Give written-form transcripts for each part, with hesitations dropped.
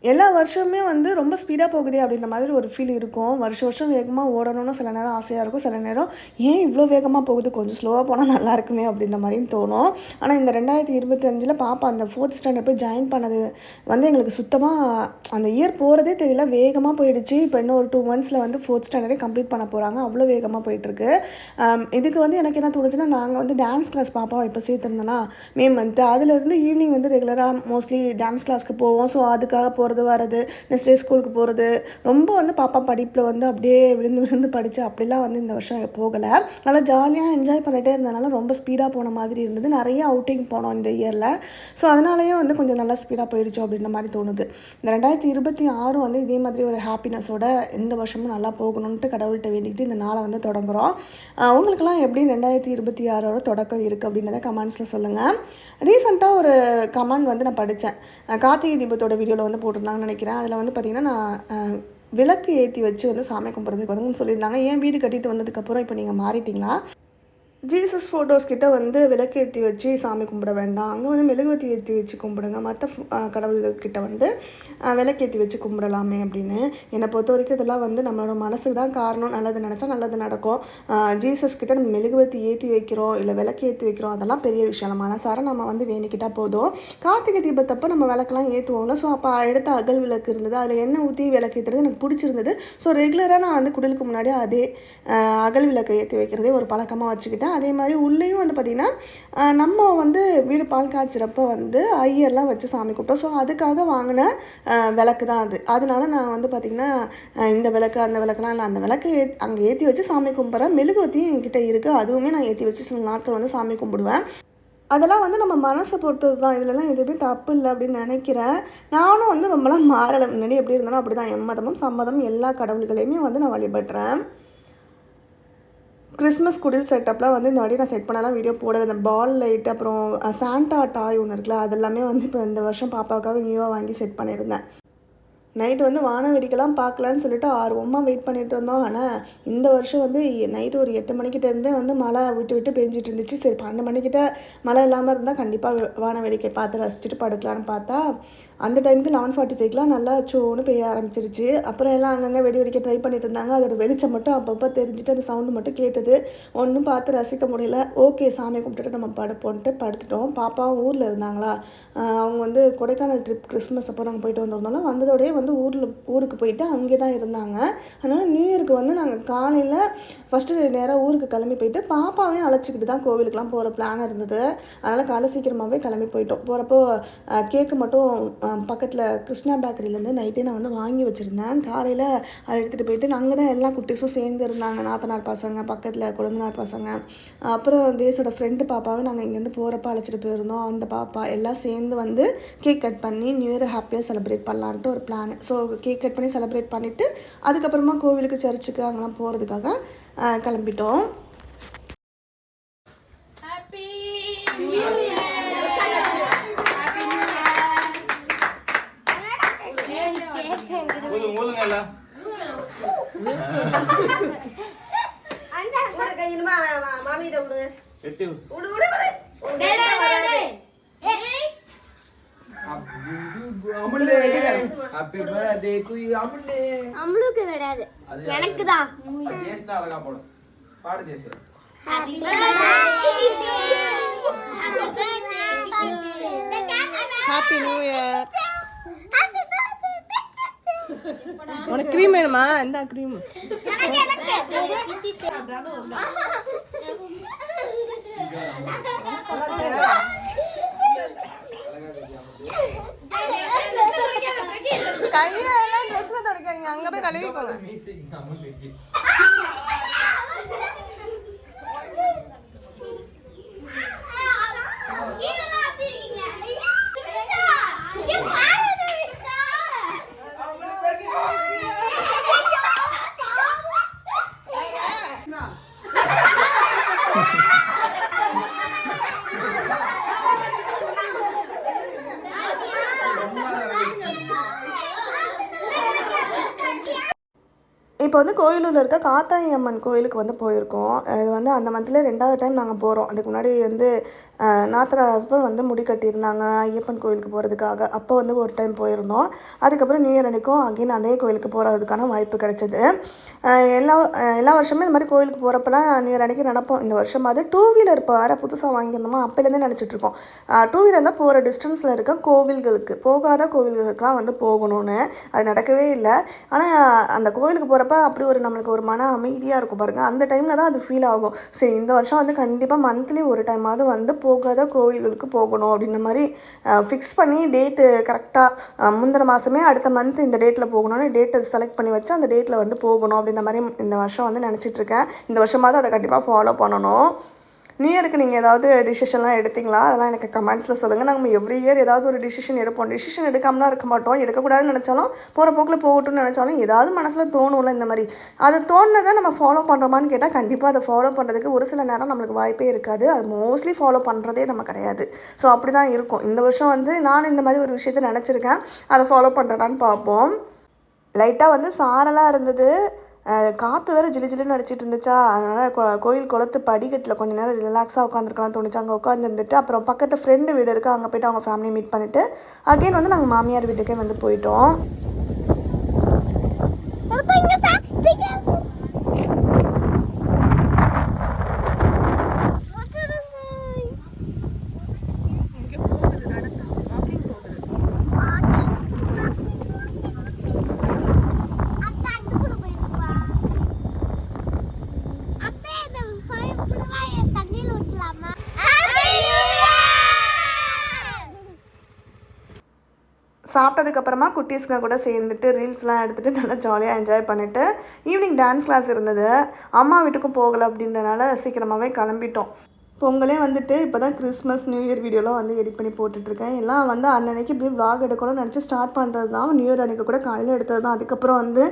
எல்லா வருஷமுமே வந்து ரொம்ப ஸ்பீடாக போகுதே அப்படின்ற மாதிரி ஒரு ஃபீல் இருக்கும். வருஷம் வருஷம் வேகமாக ஓடணும்னு சில நேரம் ஆசையாக இருக்கும். சில நேரம் ஏன் இவ்வளோ வேகமாக போகுது, கொஞ்சம் ஸ்லோவாக போனால் நல்லா இருக்குமே அப்படின்ற மாதிரியும் தோணும். ஆனால் இந்த 2025ல் பாப்பா அந்த 4th ஸ்டாண்டர்ட் போய் ஜாயின் பண்ணது வந்து எங்களுக்கு சுத்தமாக அந்த இயர் போகிறதே தெரியல. வேகமாக போயிடுச்சு. இப்போ இன்னும் ஒரு 2 மந்த்ஸில் வந்து 4th ஸ்டாண்டர்டே கம்ப்ளீட் பண்ண போகிறாங்க. அவ்வளோ வேகமாக போயிட்டுருக்கு. இதுக்கு வந்து எனக்கு என்ன தோணுச்சுன்னா, நாங்கள் வந்து டான்ஸ் கிளாஸ் பாப்பாவை இப்போ சேர்த்துருந்தோன்னா மே மந்த்து, அதுலேருந்து ஈவினிங் வந்து ரெகுலராக மோஸ்ட்லி டான்ஸ் கிளாஸ்க்கு போவோம். ஸோ அதுக்காக போகிறது வரது, நெக்ஸ்ட் டே ஸ்கூலுக்கு போகிறது, ரொம்ப வந்து பாப்பா படிப்பில் வந்து அப்படியே விழுந்து விழுந்து படித்து அப்படிலாம் வந்து இந்த வருஷம் போகலை. நல்லா ஜாலியாக என்ஜாய் பண்ணிகிட்டே இருந்ததுனால ரொம்ப ஸ்பீடாக போன மாதிரி இருந்தது. நிறைய அவுட்டிங் போனோம் இந்த இயரில். ஸோ அதனாலேயே வந்து கொஞ்சம் நல்லா ஸ்பீடாக போயிடுச்சோம் அப்படின்ற மாதிரி தோணுது. இந்த 2026 வந்து இதே மாதிரி ஒரு ஹாப்பினஸோட இந்த வருஷமும் நல்லா போகணுன்ட்டு கடவுள்கிட்ட வேண்டிக்கிட்டு இந்த நாளை வந்து தொடங்குகிறோம். உங்களுக்கெல்லாம் எப்படி 2026 தொடக்கம் இருக்குது அப்படின்றத கமெண்ட்ஸில் சொல்லுங்கள். ரீசெண்டாக ஒரு கமெண்ட் வந்து நான் படித்தேன். கார்த்திகை தீபத்தோட வீடியோவில் வந்து போட்டிருந்தாங்கன்னு நினைக்கிறேன். அதில் வந்து பார்த்திங்கன்னா நான் விளக்கு ஏற்றி வச்சு வந்து சாமி கும்பிட்றதுக்கு வந்து சொல்லியிருந்தாங்க. ஏன் வீடு கட்டிட்டு வந்ததுக்கப்புறம் இப்போ நீங்கள் மாறிட்டீங்களா? ஜீசஸ் ஃபோட்டோஸ் கிட்ட வந்து விளக்கேற்றி வச்சு சாமி கும்பிட வேண்டாம், அங்கே வந்து மெழுகுவத்தி ஏற்றி வச்சு கும்பிடுங்க, மற்ற கடவுள்கிட்ட வந்து விளக்கேற்றி வச்சு கும்பிடலாமே அப்படின்னு. என்னை பொறுத்த வரைக்கும் இதெல்லாம் வந்து நம்மளோட மனசுக்கு தான் காரணம். நல்லது நினச்சா நல்லது நடக்கும். ஜீசஸ் கிட்ட நம்ம மெழுகுவத்தி ஏற்றி வைக்கிறோம் இல்லை விளக்கு ஏற்றி வைக்கிறோம், அதெல்லாம் பெரிய விஷயம். நம்ம மனசார நம்ம வந்து வேண்டிக்கிட்டால் போதும். கார்த்திகை தீபத்தப்போ நம்ம விளக்கெல்லாம் ஏற்றுவோம்ல. ஸோ அப்போ எடுத்த அகல் விளக்கு இருந்தது, அதில் எண்ணெய் ஊற்றி விளக்கேற்றுறது எனக்கு பிடிச்சிருந்தது. ஸோ ரெகுலராக நான் வந்து குடிலுக்கு முன்னாடி அதே அகல் விளக்கை ஏற்றி வைக்கிறதே ஒரு பழக்கமாக வச்சுக்கிட்டேன். அதே மாதிரி உள்ளேயும் வந்து பார்த்திங்கன்னா நம்ம வந்து வீடு பால் காய்ச்சிறப்போ வந்து ஐயர்லாம் வச்சு சாமி கூப்பிட்டோம். ஸோ அதுக்காக வாங்கின விளக்கு தான் அது. அதனால நான் வந்து பார்த்திங்கன்னா இந்த விளக்கு அந்த விளக்குலாம் இல்லை, அந்த விளக்கு அங்கே ஏற்றி வச்சு சாமி கும்பிட்றேன். மெழுகுவத்தியும் என்கிட்ட இருக்குது, அதுவுமே நான் ஏற்றி வச்சு சில நாட்கள் வந்து சாமி கும்பிடுவேன். அதெல்லாம் வந்து நம்ம மனசை பொறுத்தது தான். இதிலலாம் எதுவுமே தப்பு இல்லை அப்படின்னு நினைக்கிறேன். நானும் வந்து ரொம்பலாம் மாறலை. முன்னாடி எப்படி இருந்தாலும் அப்படி தான். எம்மதமும் சம்மதம் எல்லா கடவுள்களையுமே வந்து நான் வழிபடுறேன். கிறிஸ்மஸ் குடில் செட்டப்லாம் வந்து இந்த வாட்டி நான் செட் பண்ணலாம் வீடியோ போடலை. இந்த பால் லைட் அப்புறம் சாண்டா டாய் ஒன்று இருக்குல்ல, அதெல்லாமே வந்து இப்போ இந்த வருஷம் பாப்பாவுக்காக நியூவாக வாங்கி செட் பண்ணியிருந்தேன். நைட்டு வந்து வான வேடிக்கைலாம் பார்க்கலான்னு சொல்லிட்டு ஆர்வமாக வெயிட் பண்ணிகிட்டு இருந்தோம். ஆனால் இந்த வருஷம் வந்து நைட்டு ஒரு 8 மணிக்கிட்டேருந்தே வந்து மழை விட்டு விட்டு பெஞ்சிட்டு இருந்துச்சு. சரி 12 மணிக்கிட்ட மழை இல்லாமல் இருந்தால் கண்டிப்பாக வான வேடிக்கை பார்த்து ரசிச்சுட்டு படுக்கலான்னு பார்த்தா அந்த டைமுக்கு 11:45லாம் நல்லா சோன்னு பெய்ய ஆரம்பிச்சிருச்சு. அப்புறம் எல்லாம் அங்கங்கே வெடி வெடிக்க ட்ரை பண்ணிட்டு இருந்தாங்க. அதோட வெளிச்சம் மட்டும் அப்பப்போ தெரிஞ்சுட்டு அந்த சவுண்டு மட்டும் கேட்டது. ஒன்றும் பார்த்து ரசிக்க முடியல. ஓகே சாமி கும்பிட்டுட்டு நம்ம படுப்போன்ட்டு படுத்துட்டோம். பாப்பாவும் ஊரில் இருந்தாங்களா, அவங்க வந்து கொடைக்கானல் ட்ரிப் கிறிஸ்மஸ் அப்போ நாங்கள் போயிட்டு வந்திருந்தோம்னா வந்ததோடய வந்து ஊருக்கு போயிட்டு அங்கே தான் இருந்தாங்க. அதனால் நியூ இயருக்கு வந்து நாங்கள் காலையில் ஃபஸ்ட்டு நேராக ஊருக்கு கிளம்பி போயிட்டு பாப்பாவையும் அழைச்சிக்கிட்டு தான் கோவிலுக்கெலாம் போகிற பிளான் இருந்தது. அதனால் காலை சீக்கிரமாகவே கிளம்பி போயிட்டோம். போகிறப்போ கேக்கு மட்டும் பக்கத்தில் கிருஷ்ணா பேக்கரியிலேருந்து நைட்டே நான் வந்து வாங்கி வச்சுருந்தேன். காலையில் அதை எடுத்துகிட்டு போயிட்டு அங்கே தான் எல்லா குட்டீஸும் சேர்ந்து இருந்தாங்க. நாத்தனார் பசங்க, பக்கத்தில் கொழுந்தனார் பசங்க, அப்புறம் தேசோட ஃப்ரெண்டு பாப்பாவை நாங்கள் இங்கேருந்து போகிறப்ப அழைச்சிட்டு போயிருந்தோம். அந்த பாப்பா எல்லாம் சேர்ந்து வந்து கேக் கட் பண்ணி நியூ இயர் ஹாப்பியாக செலிப்ரேட் பண்ணலான்ட்டு ஒரு பிளான். ஸோ கேக் கட் பண்ணி செலிப்ரேட் பண்ணிவிட்டு அதுக்கப்புறமா கோவிலுக்கு சர்ச்சுக்கு அங்கெல்லாம் போகிறதுக்காக கிளம்பிட்டோம். எனக்கு தான் ஹாப்பி நியூ இயர். உனக்கு க்ரீம் வேணுமா? இந்த க்ரீம் கையெல்லாம் ட்ரெஸ்ல துடைக்காதீங்க, அங்க போய் கழுவிக்கோங்க. இப்போ வந்து கோயிலூரில் இருக்க காத்தாயி அம்மன் கோயிலுக்கு வந்து போயிருக்கோம். இது வந்து அந்த மந்த்தில் 2வது டைம் நாங்கள் போகிறோம். அதுக்கு முன்னாடி வந்து நாத்தனார் ஹஸ்பண்ட் வந்து முடி கட்டியிருந்தாங்க ஐயப்பன் கோயிலுக்கு போகிறதுக்காக. அப்போ வந்து ஒரு டைம் போயிருந்தோம். அதுக்கப்புறம் நியூ இயர் அன்றைக்கும் அகெயின் அதே கோயிலுக்கு போகிறதுக்கான வாய்ப்பு கிடைச்சிது. எல்லா வருஷமே இந்த மாதிரி கோயிலுக்கு போகிறப்பெல்லாம் நியூ இயர் அன்றைக்கி நினப்போம், இந்த வருஷமாவது 2 வீலர் இப்போ வேறு புதுசாக வாங்கியிருந்தோமா அப்போலேருந்தே நினச்சிட்ருக்கோம் 2 வீலரில் போகிற டிஸ்டன்ஸில் இருக்க கோவில்களுக்கு, போகாத கோவில்களுக்கெலாம் வந்து போகணும்னு. அது நடக்கவே இல்லை. ஆனால் அந்த கோவிலுக்கு போகிறப்ப அப்படி ஒரு நம்மளுக்கு ஒரு மன அமைதியாக இருக்கும் பாருங்கள். அந்த டைமில் தான் அது ஃபீல் ஆகும். சரி, இந்த வருஷம் வந்து கண்டிப்பாக மந்த்லி ஒரு டைமாவது வந்து போகாத கோவில்களுக்கு போகணும் அப்படின்ற மாதிரி ஃபிக்ஸ் பண்ணி டேட்டு கரெக்டாக முந்தின மாதமே அடுத்த மந்த் இந்த டேட்டில் போகணும்னு டேட்டை செலக்ட் பண்ணி வச்சு அந்த டேட்டில் வந்து போகணும் அப்படின்ற மாதிரி இந்த வருஷம் வந்து நினச்சிட்ருக்கேன். இந்த வருஷமாவது அதை கண்டிப்பாக ஃபாலோ பண்ணணும். நியூ இயருக்கு நீங்கள் ஏதாவது டிசிஷன்லாம் எடுத்தீங்களா? அதெல்லாம் எனக்கு கமெண்ட்ஸில் சொல்லுங்கள். நம்ம எவ்ரி இயர் ஏதாவது ஒரு டிசிஷன் எடுப்போம். டிசிஷன் எடுக்காமலாம் இருக்க மாட்டோம். எடுக்கக்கூடாதுன்னு நினச்சாலும் போகிற போக்கில் போகட்டும்னு நினச்சாலும் ஏதாவது மனசில் தோணும்ல இந்த மாதிரி. அது தோணுனதை நம்ம ஃபாலோ பண்ணுறோமான்னு கேட்டால் கண்டிப்பாக அதை ஃபாலோ பண்ணுறதுக்கு ஒரு சில நேரம் நம்மளுக்கு வாய்ப்பே இருக்காது. அது மோஸ்ட்லி ஃபாலோ பண்ணுறதே நம்ம கிடையாது. ஸோ அப்படி தான் இருக்கும். இந்த வருஷம் வந்து நான் இந்த மாதிரி ஒரு விஷயத்தை நினச்சிருக்கேன். அதை ஃபாலோ பண்ணுறேனான்னு பார்ப்போம். லைட்டாக வந்து சாரலாக இருந்தது. காற்று வேறு ஜிலு ஜிலுன்னு அடிச்சிட்டு இருந்துச்சா, அதனால் கோயில் குளத்து படிக்கட்டில் கொஞ்சம் நேரம் ரிலாக்ஸாக உட்காந்துருக்கலாம் தோணுச்சு. அங்கே உட்காந்துருந்துட்டு அப்புறம் பக்கத்து ஃப்ரெண்டு வீடு இருக்குது, அங்கே போய்ட்டு அவங்க ஃபேமிலி மீட் பண்ணிவிட்டு அகெயின் வந்து நாங்கள் மாமியார் வீட்டுக்கே வந்து போயிட்டோம். சாப்பிட்டதுக்கப்புறமா குட்டீஸ்க்கு கூட சேர்ந்துட்டு ரீல்ஸ்லாம் எடுத்துகிட்டு நல்லா ஜாலியாக என்ஜாய் பண்ணிவிட்டு ஈவினிங் டான்ஸ் கிளாஸ் இருந்தது. அம்மா வீட்டுக்கும் போகலை அப்படின்றனால சீக்கிரமாகவே கிளம்பிட்டோம். பொங்கலே வந்துட்டு இப்போ தான் கிறிஸ்மஸ் நியூ இயர் வீடியோலாம் வந்து எடிட் பண்ணி போட்டுட்ருக்கேன். எல்லாம் வந்து அன்னன்னைக்கு இப்படி vlog எடுக்கணும்னு நினச்சி ஸ்டார்ட் பண்ணுறது தான். நியூ இயர் அன்றைக்கி கூட காலையில் எடுத்தது தான். அதுக்கப்புறம் வந்து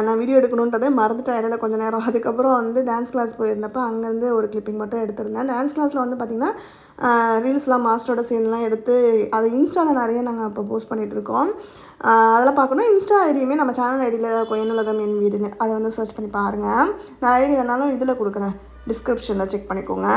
நான் வீடியோ எடுக்கணுன்றதே மறந்துட்டேன் இடையில கொஞ்சம் நேரம். அதுக்கப்புறம் வந்து டான்ஸ் கிளாஸ் போயிருந்தப்போ அங்கேருந்து ஒரு கிளிப்பிங் மட்டும் எடுத்திருந்தேன். டான்ஸ் கிளாஸில் வந்து பார்த்திங்கன்னா ரீல்ஸ்லாம் மாஸ்டரோட சீன்லாம் எடுத்து அதை இன்ஸ்டாவில் நிறைய நாங்கள் இப்போ போஸ்ட் பண்ணிகிட்ருக்கோம். அதெல்லாம் பார்க்கணும். இன்ஸ்டா ஐடியுமே நம்ம சேனல் ஐடியில் இருக்கும், என்னுலகம் என் வீடுன்னு. அதை வந்து சர்ச் பண்ணி பாருங்கள். நான் ஐடி வேணாலும் இதில் கொடுக்குறேன், டிஸ்கிரிப்ஷனில் செக் பண்ணிக்கோங்க.